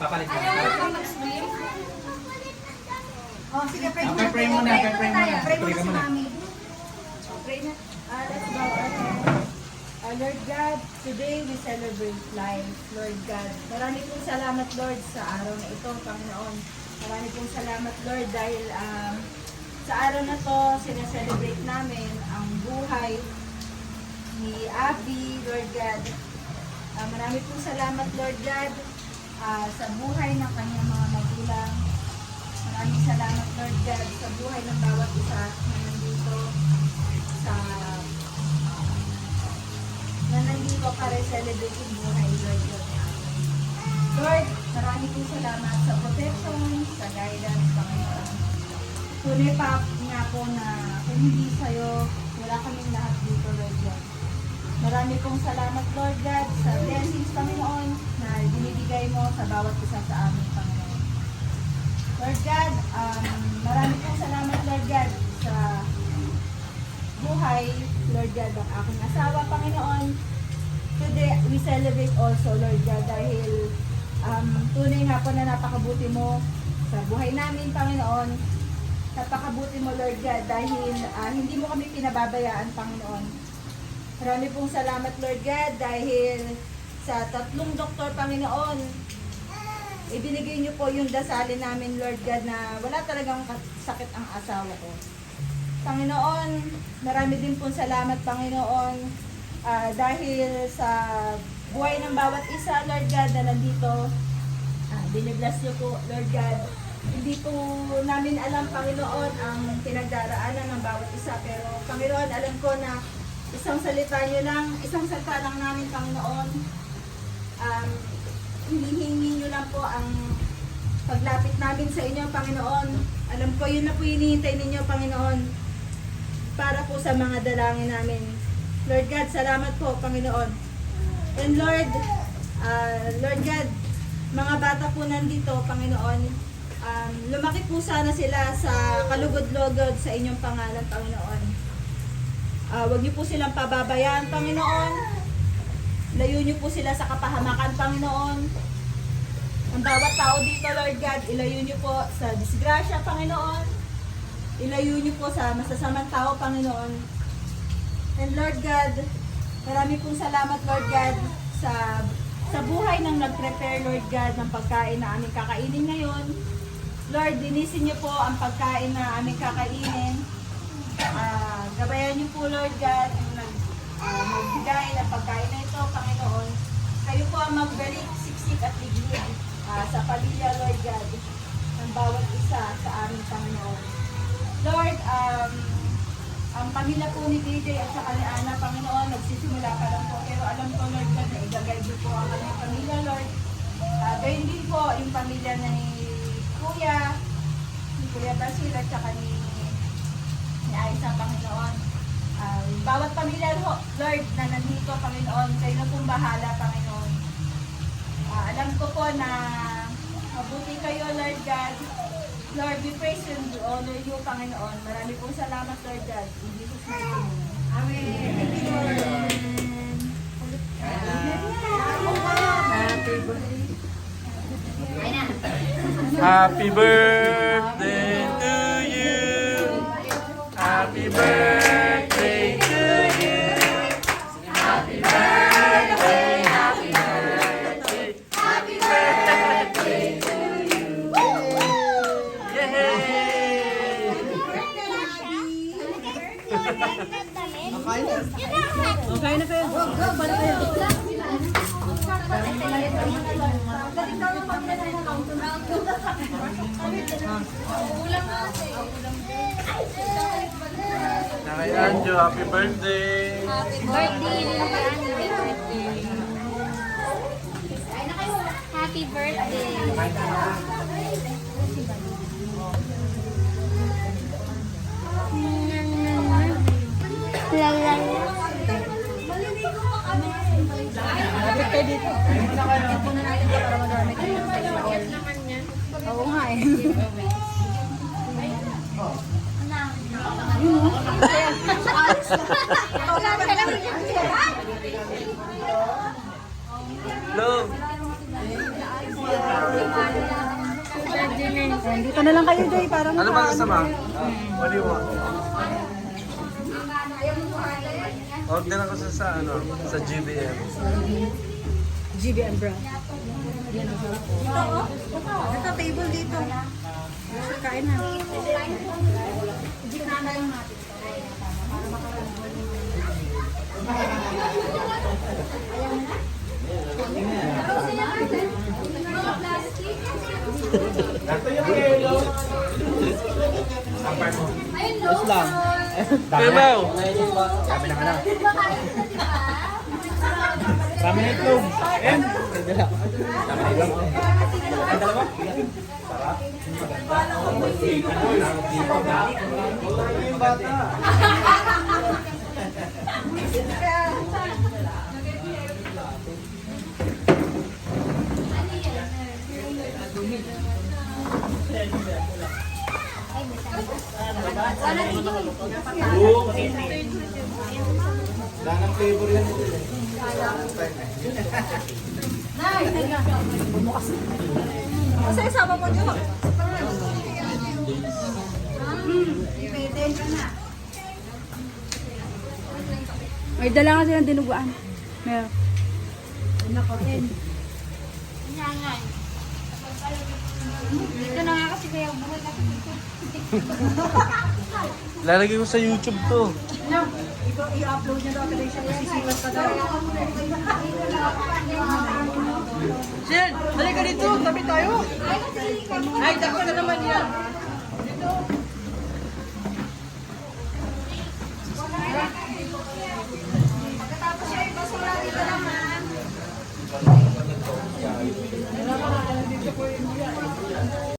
Papalit mo. Ayaw mo kang mag-swim? Oh, sige, pray muna. Okay, pray muna, Pray pray muna. Pray muna Pray ka si muna. Mami. Pray na. Let's bow our head. Lord God, today we celebrate life, Lord God. Marami pong salamat, Lord, sa araw na ito, Panginoon. Marami pong salamat, Lord, dahil sa araw na to, sineselebrate namin ang buhay ni Abby, Lord God. Marami pong salamat, Lord God, sa buhay ng kanyang mga magulang. Maraming salamat, Lord God, sa buhay ng bawat isa na nandito para celebrate yung buhay, Lord God. Lord, marami pong salamat sa protection, sa guidance, Panginoon. Tunay pa nga po na kung hindi sa'yo, wala kaming lahat dito, Lord God. Marami pong salamat, Lord God, sa blessings, Panginoon, na binibigay mo sa bawat isa sa amin, Panginoon. Lord God, marami pong salamat, Lord God, sa buhay, Lord God, ang aking asawa, Panginoon. Today, we celebrate also, Lord God, dahil tunay nga po na napakabuti mo sa buhay namin, Panginoon. Napakabuti mo, Lord God, dahil hindi mo kami pinababayaan, Panginoon. Marami pong salamat, Lord God, dahil sa 3 doktor, Panginoon, ibinigay niyo po yung dasalin namin, Lord God, na wala talagang sakit ang asawa ko. Panginoon, marami din pong salamat, Panginoon, dahil sa buhay ng bawat isa, Lord God, na nandito. Binibless niyo po, Lord God. Hindi po namin alam, Panginoon, ang pinagdaraanan ng bawat isa. Pero, Panginoon, alam ko na isang salita lang namin, Panginoon. Hinihingi niyo lang po ang paglapit namin sa inyo, Panginoon. Alam ko, yun na po hinihintay ninyo, Panginoon, para po sa mga dalangin namin. Lord God, salamat po, Panginoon. And Lord, Lord God, mga bata po nandito, Panginoon, lumaki po sana sila sa kalugod-lugod sa inyong pangalan, Panginoon. Huwag niyo po silang pababayaan, Panginoon. Layo niyo po sila sa kapahamakan, Panginoon. Ang bawat tao dito, Lord God, ilayo niyo po sa disgrasya, Panginoon. Ilayo niyo po sa masasamang tao, Panginoon. And Lord God, marami pong salamat, Lord God, sa buhay ng nag-prepare, Lord God, ng pagkain na aming kakainin ngayon. Lord, dinisin niyo po ang pagkain na aming kakainin. Gabayan niyo po, Lord God, yung nagbigay ng pagkain na ito, Panginoon. Kayo po ang magbalik, siksik at liglig sa pamilya, Lord God, ng bawat isa sa aming Panginoon. Lord, ang pamilya po ni KJ at saka ni Ana, Panginoon, nagsisimula pa lang po. Pero alam ko, Lord God, na i-guide niyo po ang kanyang pamilya, Lord. Gayun din po yung pamilya ni Kuya Basil at saka ni Aisa, Panginoon. Bawat pamilya, Lord, na nandito, Panginoon, kayo na pong bahala, Panginoon. Alam ko po na mabuti kayo, Lord God. Lord, we praise you and honor you, Panginoon. Marami pong salamat, Lord God. In Jesus' mighty name. Amen. Happy birthday to you. Happy birthday to you. Happy birthday, happy birthday, happy birthday to you. Yay! Okay na kayo. Balik kayo. Kay Anjo, happy birthday! Happy birthday! Happy birthday! Lapit kayo dito. Ipunan natin ito para magamit yung all. Oo nga eh. Love! Ayan, dito na lang kayo, Joy. Para Ano ba kasama? What do you want? Order ako sa ano, sa GBM. GBM bro. Dito, oh. Ito, table dito. Kain na. Ayun, lang. Pimaw! Rami na itlog. And? Lanang flavor yan. Kasi isama mo, Jo. May dala nga silang dinuguan. Meron. Nakain. Nyangay. Dito na nga kasi kaya buhay kasi dito. Lalagay ko sa YouTube to. No, i-upload niya daw kasi siya masisipat ka daw. Jen, halika dito. Tabi tayo. Ay, dako na naman yan. Pagkatapos siya ibasura dito naman.